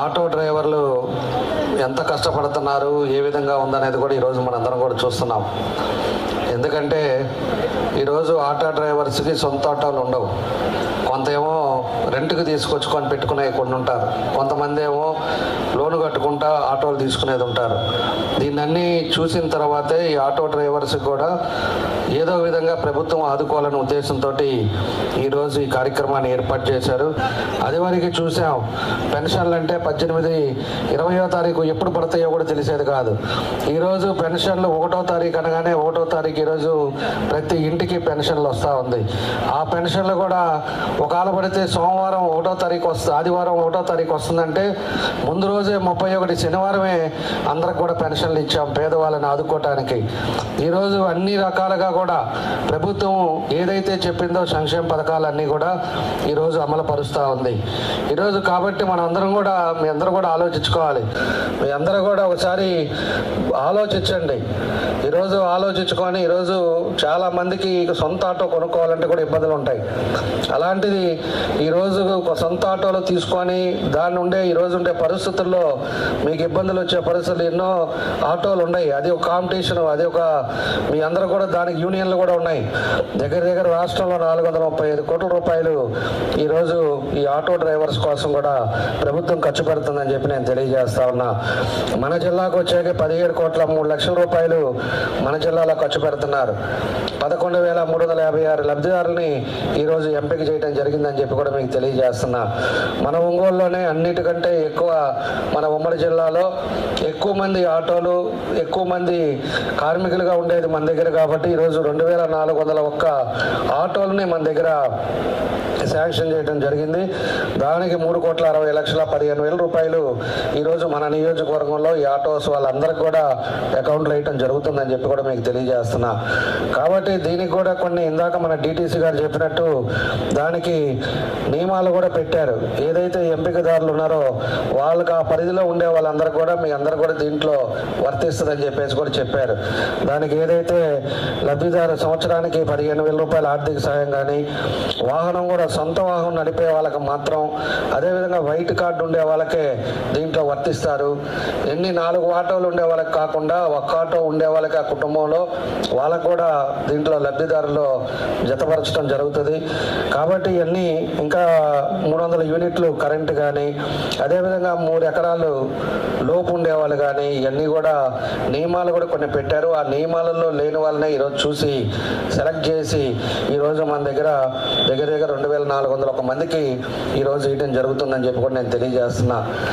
Auto డ్రైవర్లు ఎంత కష్టపడుతున్నారు, ఏ విధంగా ఉందనేది కూడా ఈరోజు మనందరం కూడా చూస్తున్నాం. ఎందుకంటే ఈరోజు ఆటో డ్రైవర్స్కి సొంత ఆటోలు ఉండవు. కొంత ఏమో రెంట్కి తీసుకొచ్చుకొని పెట్టుకునే కొన్ని ఉంటారు, కొంతమంది ఏమో లోను కట్టుకుంటా ఆటోలు తీసుకునేది ఉంటారు. దీన్నన్నీ చూసిన తర్వాతే ఈ ఆటో డ్రైవర్స్కి కూడా ఏదో విధంగా ప్రభుత్వం ఆదుకోవాలనే ఉద్దేశంతో ఈరోజు ఈ కార్యక్రమాన్ని ఏర్పాటు చేశారు. అది వరకు చూసాం, పెన్షన్లు అంటే 18, 20వ తారీఖు ఎప్పుడు పడతాయో కూడా తెలిసేది కాదు. ఈరోజు పెన్షన్లు 1వ తారీఖు అనగానే 1వ తారీఖు ఈరోజు ప్రతి ఇంటికి పెన్షన్లు వస్తూ ఉంది. ఆ పెన్షన్లు కూడా ఒకవేళ పడితే సోమవారం 1వ తారీఖు వస్తుంది, ఆదివారం 1వ తారీఖు వస్తుందంటే ముందు రోజే 31 శనివారమే అందరికి కూడా పెన్షన్లు ఇచ్చాం పేదవాళ్ళని ఆదుకోవటానికి. ఈరోజు అన్ని రకాలుగా కూడా ప్రభుత్వం ఏదైతే చెప్పిందో సంక్షేమ పథకాలన్నీ కూడా ఈరోజు అమలు పరుస్తూ ఉంది. ఈరోజు కాబట్టి మనం అందరం కూడా మీ అందరూ కూడా ఆలోచించుకోవాలి. మీ అందరూ కూడా ఒకసారి ఆలోచించండి. ఈరోజు ఆలోచించుకొని ఈరోజు చాలామందికి సొంత ఆటో కొనుక్కోవాలంటే కూడా ఇబ్బందులు ఉంటాయి. అలాంటిది ఈరోజు సొంత ఆటోలు తీసుకొని దాని నుండే ఈరోజు ఉండే పరిస్థితుల్లో మీకు ఇబ్బందులు వచ్చే పరిస్థితులు ఎన్నో ఆటోలు ఉన్నాయి. అది ఒక కాంపిటీషన్, అది ఒక మీ అందరూ కూడా దానికి యూనియన్లు కూడా ఉన్నాయి. దగ్గర రాష్ట్రంలో 435 కోట్ల రూపాయలు ఈరోజు ఈ ఆటో డ్రైవర్స్ కోసం కూడా ప్రభుత్వం ఖర్చు పెడుతుందని చెప్పి నేను తెలియజేస్తా ఉన్నా. మన జిల్లాకు వచ్చాక 17,03,00,000 రూపాయలు మన జిల్లాలో ఖర్చు పెడుతున్నారు. 11,356 లబ్ధిదారులని ఈరోజు ఎంపిక చేయడం జరిగిందని చెప్పి కూడా మీకు తెలియజేస్తున్నా. మన ఒంగోలులోనే అన్నిటికంటే ఎక్కువ మన ఉమ్మడి జిల్లాలో ఎక్కువ మంది ఆటోలు, ఎక్కువ మంది కార్మికులుగా ఉండేది మన దగ్గర. కాబట్టి ఈరోజు 2,401 ఆటోలని మన దగ్గర శాంక్షన్ చేయడం జరిగింది. దానికి 3,60,15,000 రూపాయలు ఈరోజు మన నియోజకవర్గంలో ఈ ఆటోస్ వాళ్ళందరికీ కూడా అకౌంట్లో వేయటం జరుగుతుందని చెప్పి కూడా మీకు తెలియజేస్తున్నా. కాబట్టి దీనికి కూడా కొన్ని ఇందాక మన డిటిసి గారు చెప్పినట్టు దానికి నియమాలు కూడా పెట్టారు. ఏదైతే ఎంపికదారులు ఉన్నారో వాళ్ళకి ఆ పరిధిలో ఉండే వాళ్ళందరూ కూడా మీ అందరూ కూడా దీంట్లో వర్తిస్తుందని చెప్పేసి కూడా చెప్పారు. దానికి ఏదైతే లబ్ధిదారు సంవత్సరానికి 15,000 రూపాయల ఆర్థిక సాయం కానీ, వాహనం కూడా సొంత వాహనం నడిపే వాళ్ళకి మాత్రం, అదేవిధంగా వైట్ కార్డు ఉండే వాళ్ళకే దీంట్లో వర్తిస్తారు. 4 ఆటోలు ఉండే వాళ్ళకి కాకుండా 1 ఆటో ఉండే వాళ్ళకి ఆ కుటుంబంలో వాళ్ళకు కూడా దీంట్లో లబ్ధిదారులో జతపరచడం జరుగుతుంది. కాబట్టి ఇవన్నీ ఇంకా 300 యూనిట్లు కరెంటు కానీ, అదేవిధంగా 3 ఎకరాలు లోపు ఉండేవాళ్ళు కానీ, ఇవన్నీ కూడా నియమాలు కూడా కొన్ని పెట్టారు. ఆ నియమాలలో లేని వాళ్ళనే ఈరోజు చూసి సెలెక్ట్ చేసి ఈరోజు మన దగ్గర 2,401 మందికి ఈరోజు ఇవ్వడం జరుగుతుందని చెప్పి కూడా నేను తెలియజేస్తున్నా.